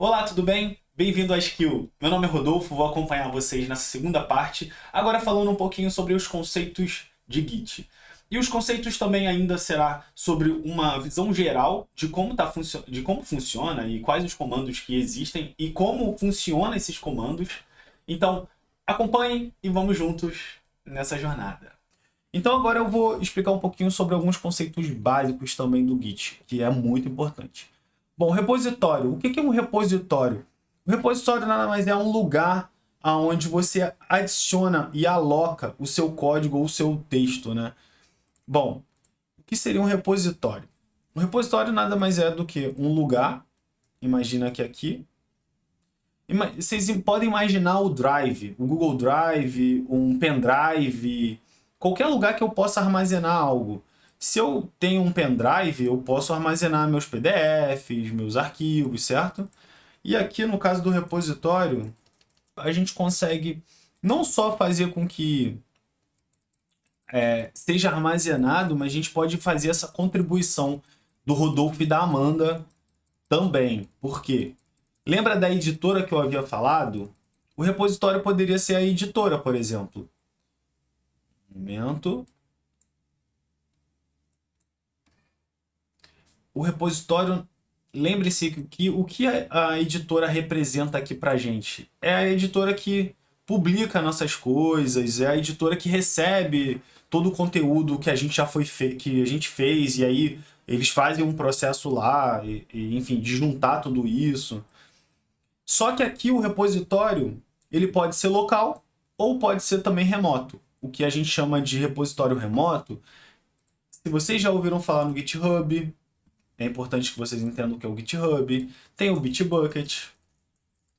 Olá, tudo bem? Bem-vindo à Skill. Meu nome é Rodolfo, vou acompanhar vocês nessa segunda parte, agora falando um pouquinho sobre os conceitos de Git. E os conceitos também ainda será sobre uma visão geral de como funciona e quais os comandos que existem e como funcionam esses comandos. Então, acompanhem e vamos juntos nessa jornada. Então agora eu vou explicar um pouquinho sobre alguns conceitos básicos também do Git, que é muito importante. Bom, repositório. O que é um repositório? O repositório nada mais é um lugar onde você adiciona e aloca o seu código ou o seu texto, né? Bom, o que seria um repositório? Um repositório nada mais é do que um lugar, imagina que aqui. Vocês podem imaginar o Drive, o Google Drive, um pendrive, qualquer lugar que eu possa armazenar algo. Se eu tenho um pendrive, eu posso armazenar meus PDFs, meus arquivos, certo? E aqui no caso do repositório, a gente consegue não só fazer com que seja armazenado, mas a gente pode fazer essa contribuição do Rodolfo e da Amanda também. Por quê? Lembra da editora que eu havia falado? O repositório poderia ser a editora, por exemplo. Momento. O repositório, lembre-se que o que a editora representa aqui pra gente? É a editora que publica nossas coisas, é a editora que recebe todo o conteúdo que a gente já que a gente fez, e aí eles fazem um processo lá, enfim, de juntar tudo isso. Só que aqui o repositório, ele pode ser local ou pode ser também remoto. O que a gente chama de repositório remoto, se vocês já ouviram falar no GitHub, é importante que vocês entendam o que é o GitHub. Tem o Bitbucket,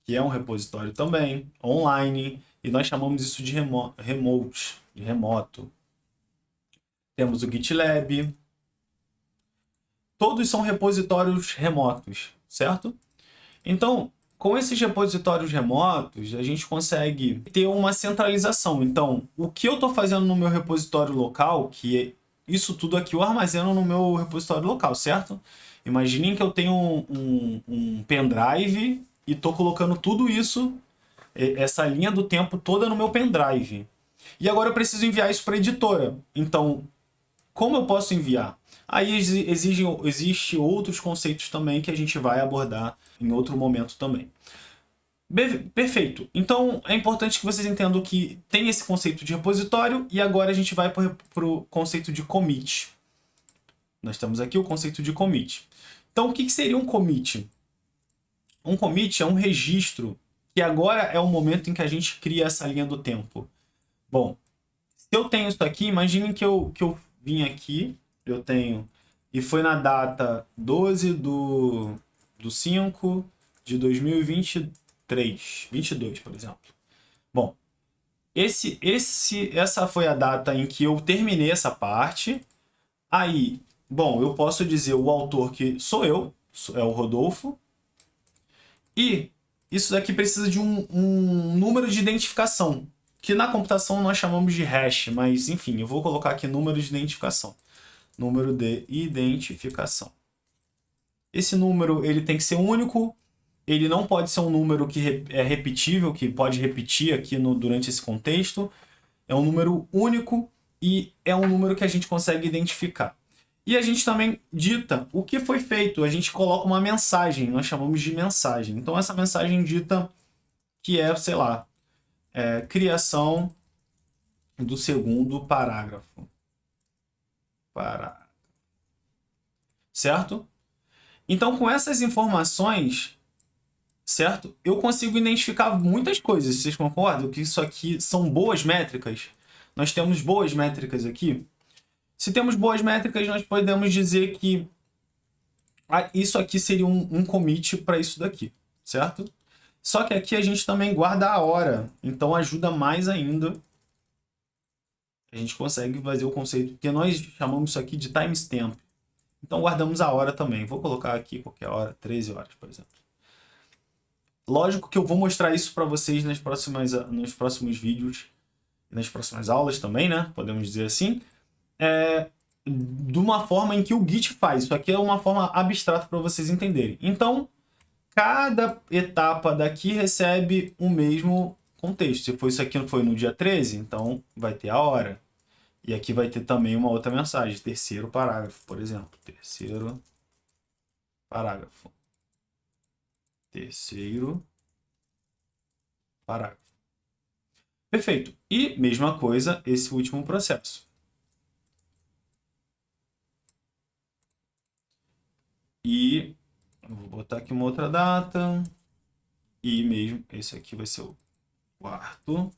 que é um repositório também, online, e nós chamamos isso de remoto. Temos o GitLab. Todos são repositórios remotos, certo? Então, com esses repositórios remotos, a gente consegue ter uma centralização. Então, o que eu estou fazendo no meu repositório local, que é isso tudo aqui eu armazeno no meu repositório local, certo? Imaginem que eu tenho um pendrive e estou colocando tudo isso, essa linha do tempo toda no meu pendrive. E agora eu preciso enviar isso para a editora. Então, como eu posso enviar? Aí existem outros conceitos também que a gente vai abordar em outro momento também. Perfeito. Então, é importante que vocês entendam que tem esse conceito de repositório e agora a gente vai para o conceito de commit. Nós temos aqui o conceito de commit. Então, o que seria um commit? Um commit é um registro que agora é o momento em que a gente cria essa linha do tempo. Bom, se eu tenho isso aqui, imaginem que eu vim aqui, eu tenho, e foi na data 12 do 5 de 2022, por exemplo. Bom, essa foi a data em que eu terminei essa parte. Aí, bom, eu posso dizer o autor que sou eu, é o Rodolfo. E isso daqui precisa de um número de identificação, que na computação nós chamamos de hash, mas enfim, eu vou colocar aqui número de identificação. Número de identificação. Esse número ele tem que ser único. Ele não pode ser um número que é repetível, que pode repetir aqui durante esse contexto. É um número único e é um número que a gente consegue identificar. E a gente também dita o que foi feito. A gente coloca uma mensagem, nós chamamos de mensagem. Então essa mensagem dita que é, sei lá, criação do segundo parágrafo. Certo? Então com essas informações, certo? Eu consigo identificar muitas coisas, vocês concordam? Que isso aqui são boas métricas? Nós temos boas métricas aqui. Se temos boas métricas, nós podemos dizer que isso aqui seria um commit para isso daqui, certo? Só que aqui a gente também guarda a hora, então ajuda mais ainda. A gente consegue fazer o conceito, que nós chamamos isso aqui de timestamp. Então guardamos a hora também. Vou colocar aqui qualquer hora, 13 horas, por exemplo. Lógico que eu vou mostrar isso para vocês nos próximos vídeos, nas próximas aulas também, né? Podemos dizer assim. De uma forma em que o Git faz. Isso aqui é uma forma abstrata para vocês entenderem. Então, cada etapa daqui recebe o mesmo contexto. Se for isso aqui foi no dia 13, então vai ter a hora. E aqui vai ter também uma outra mensagem, terceiro parágrafo, por exemplo. Terceiro parágrafo. Terceiro parágrafo. Perfeito. E mesma coisa esse último processo. E eu vou botar aqui uma outra data. E mesmo esse aqui vai ser o quarto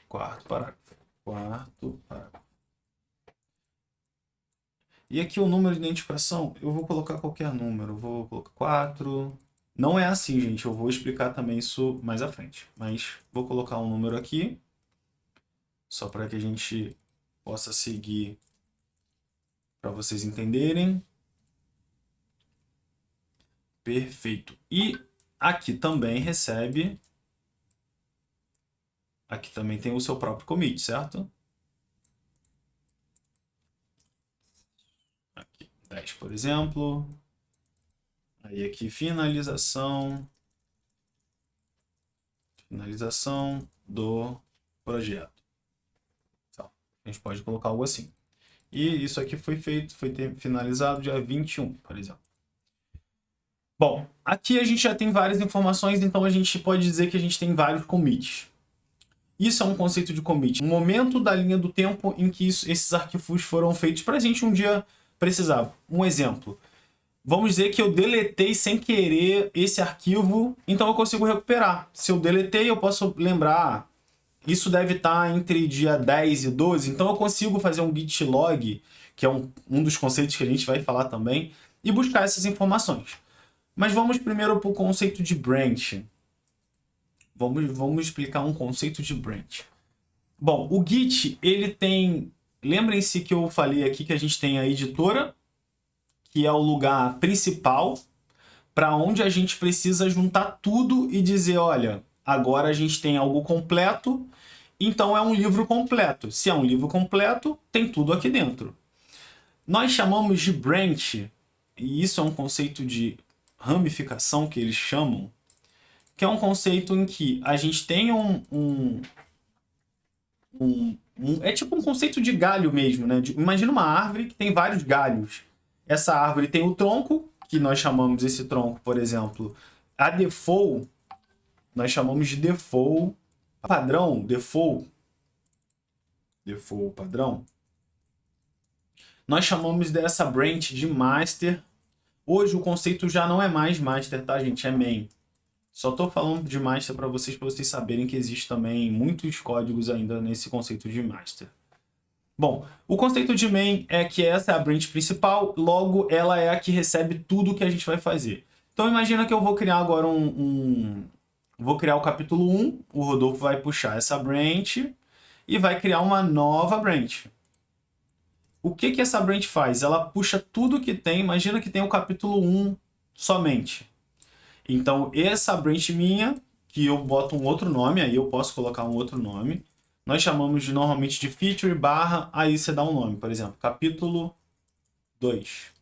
parágrafo. Quarto parágrafo. E aqui o número de identificação, eu vou colocar qualquer número. Eu vou colocar 4. Não é assim, gente. Eu vou explicar também isso mais à frente. Mas vou colocar um número aqui. Só para que a gente possa seguir para vocês entenderem. Perfeito. E aqui também recebe... Aqui também tem o seu próprio commit, certo? Aqui, 10, por exemplo. Aí aqui, finalização do projeto. Então, a gente pode colocar algo assim. E isso aqui foi finalizado dia 21, por exemplo. Bom, aqui a gente já tem várias informações, então a gente pode dizer que a gente tem vários commits. Isso é um conceito de commit. Um momento da linha do tempo em que esses arquivos foram feitos para a gente um dia precisar. Um exemplo. Vamos dizer que eu deletei sem querer esse arquivo, então eu consigo recuperar. Se eu deletei, eu posso lembrar. Isso deve estar entre dia 10 e 12, então eu consigo fazer um git log, que é um dos conceitos que a gente vai falar também, e buscar essas informações. Mas vamos primeiro para o conceito de branch. Vamos explicar um conceito de branch. Bom, o Git, ele tem... Lembrem-se que eu falei aqui que a gente tem a editora, que é o lugar principal, para onde a gente precisa juntar tudo e dizer, olha, agora a gente tem algo completo, então é um livro completo. Se é um livro completo, tem tudo aqui dentro. Nós chamamos de branch, e isso é um conceito de ramificação que eles chamam, que é um conceito em que a gente tem é tipo um conceito de galho mesmo, né? Imagina uma árvore que tem vários galhos. Essa árvore tem o tronco, que nós chamamos esse tronco, por exemplo, a default, nós chamamos de default padrão, default padrão. Nós chamamos dessa branch de master. Hoje o conceito já não é mais master, tá, gente? É main. Só estou falando de master para vocês saberem que existe também muitos códigos ainda nesse conceito de master. Bom, o conceito de main é que essa é a branch principal, logo ela é a que recebe tudo que a gente vai fazer. Então imagina que eu vou criar agora vou criar o capítulo 1, o Rodolfo vai puxar essa branch e vai criar uma nova branch. O que essa branch faz? Ela puxa tudo que tem, imagina que tem o capítulo 1 somente. Então, essa branch minha, que eu boto um outro nome, aí eu posso colocar um outro nome. Nós chamamos normalmente de feature barra, aí você dá um nome, por exemplo, capítulo 2.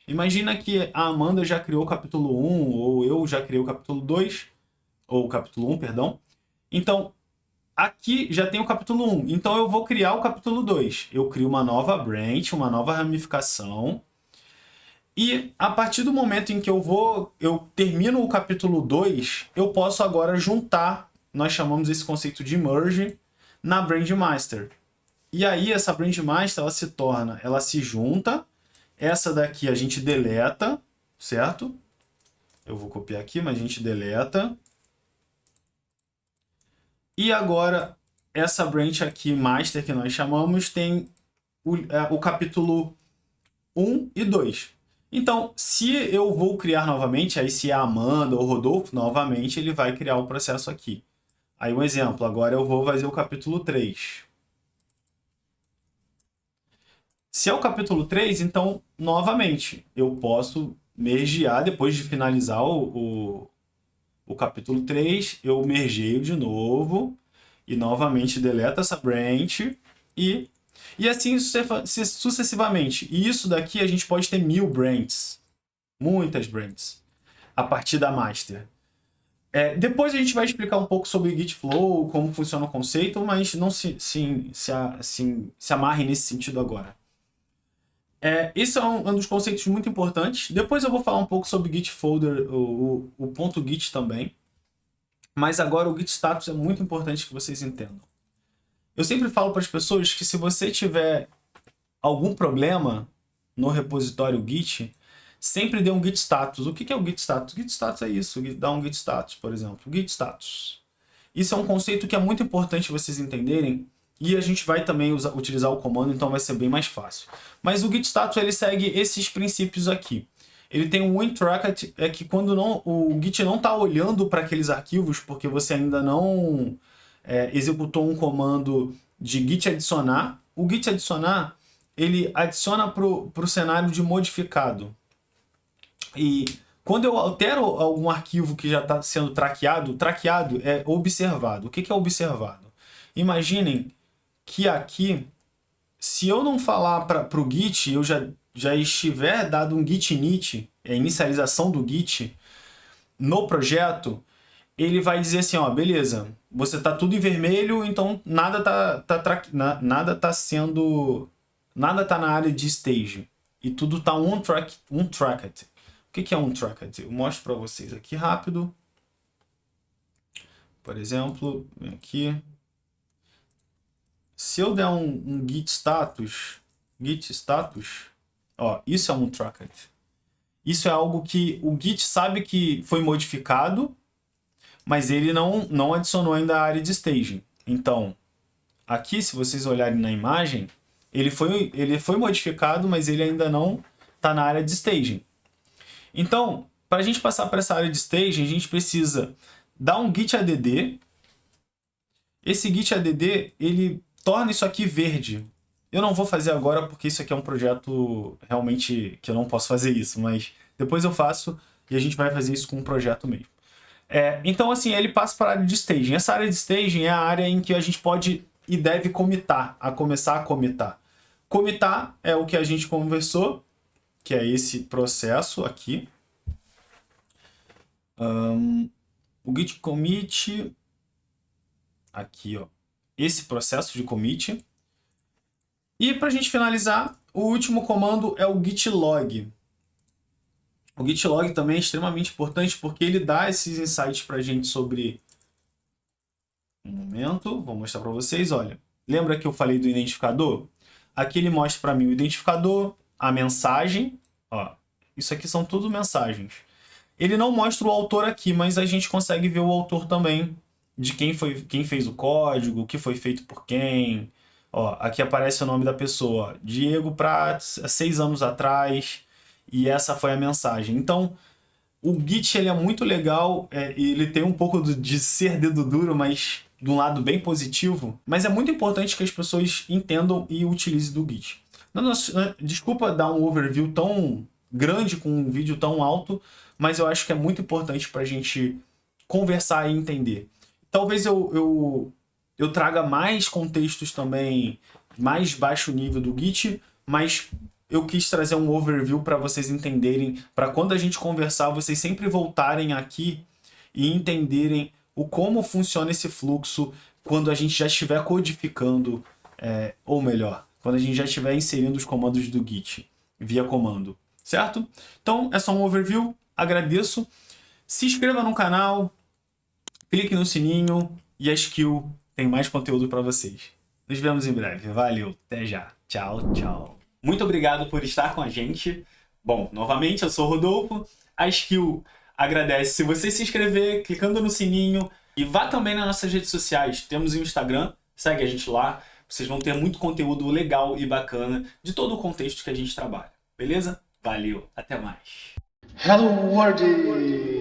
Imagina que a Amanda já criou o capítulo 1, ou eu já criei o capítulo 2, ou o capítulo 1, perdão. Então, aqui já tem o capítulo 1, então eu vou criar o capítulo 2. Eu crio uma nova branch, uma nova ramificação. E a partir do momento em que eu termino o capítulo 2, eu posso agora juntar, nós chamamos esse conceito de merge, na branch master. E aí essa branch master, ela se junta, essa daqui a gente deleta, certo? Eu vou copiar aqui, mas a gente deleta. E agora, essa branch aqui, master, que nós chamamos, tem o capítulo 1 e 2. Então, se eu vou criar novamente, aí se é a Amanda ou o Rodolfo, novamente ele vai criar o processo aqui. Aí um exemplo, agora eu vou fazer o capítulo 3. Se é o capítulo 3, então, novamente, eu posso mergear, depois de finalizar o capítulo 3, eu mergeio de novo e novamente deleto essa branch e E assim sucessivamente. E isso daqui a gente pode ter 1000 brands. Muitas brands. A partir da master. Depois a gente vai explicar um pouco sobre Git Flow, como funciona o conceito, mas não se amarre nesse sentido agora. Esse é um dos conceitos muito importantes. Depois eu vou falar um pouco sobre Git Folder, o ponto Git também. Mas agora o Git Status é muito importante que vocês entendam. Eu sempre falo para as pessoas que se você tiver algum problema no repositório Git, sempre dê um Git Status. O que é o Git Status? Git Status é isso, dá um Git Status, por exemplo. Git Status. Isso é um conceito que é muito importante vocês entenderem e a gente vai também utilizar o comando, então vai ser bem mais fácil. Mas o Git Status ele segue esses princípios aqui. Ele tem um WinTracket, que quando o Git não está olhando para aqueles arquivos, porque você ainda não executou um comando de Git adicionar, o Git adicionar, ele adiciona para o cenário de modificado. E quando eu altero algum arquivo que já está sendo traqueado é observado. O que é observado? Imaginem que aqui, se eu não falar para o Git, eu já estiver dado um git init, inicialização do Git, no projeto, ele vai dizer assim, ó, beleza, você tá tudo em vermelho, então nada tá na área de stage. E tudo tá untracked. O que é untracked? Eu mostro para vocês aqui rápido. Por exemplo, vem aqui. Se eu der um git status, ó, isso é untracked. Isso é algo que o Git sabe que foi modificado, mas ele não adicionou ainda a área de staging. Então, aqui, se vocês olharem na imagem, ele foi modificado, mas ele ainda não está na área de staging. Então, para a gente passar para essa área de staging, a gente precisa dar um git add. Esse git add, ele torna isso aqui verde. Eu não vou fazer agora porque isso aqui é um projeto realmente que eu não posso fazer isso, mas depois eu faço e a gente vai fazer isso com um projeto mesmo. Então, assim, ele passa para a área de staging. Essa área de staging é a área em que a gente pode e deve começar a commitar. Commitar é o que a gente conversou, que é esse processo aqui. O git commit, aqui, ó, esse processo de commit. E para a gente finalizar, o último comando é o git log. O git log também é extremamente importante porque ele dá esses insights para a gente sobre... Um momento, vou mostrar para vocês, olha. Lembra que eu falei do identificador? Aqui ele mostra para mim o identificador, a mensagem, ó. Isso aqui são tudo mensagens. Ele não mostra o autor aqui, mas a gente consegue ver o autor também, de quem fez o código, o que foi feito por quem. Ó, aqui aparece o nome da pessoa, Diego Prats, 6 anos atrás, e essa foi a mensagem. Então, o Git ele é muito legal, ele tem um pouco de ser dedo duro, mas de um lado bem positivo, mas é muito importante que as pessoas entendam e utilizem do Git. Desculpa dar um overview tão grande com um vídeo tão alto, mas eu acho que é muito importante para a gente conversar e entender. Talvez eu traga mais contextos também, mais baixo nível do Git, mas eu quis trazer um overview para vocês entenderem, para quando a gente conversar, vocês sempre voltarem aqui e entenderem como funciona esse fluxo quando a gente já estiver codificando, ou melhor, quando a gente já estiver inserindo os comandos do Git via comando, certo? Então, é só um overview, agradeço. Se inscreva no canal, clique no sininho e a Skill tem mais conteúdo para vocês. Nos vemos em breve. Valeu, até já. Tchau, tchau. Muito obrigado por estar com a gente. Bom, novamente, eu sou o Rodolfo. A Skill agradece se você se inscrever, clicando no sininho. E vá também nas nossas redes sociais. Temos o Instagram, segue a gente lá. Vocês vão ter muito conteúdo legal e bacana de todo o contexto que a gente trabalha. Beleza? Valeu, até mais. Hello World!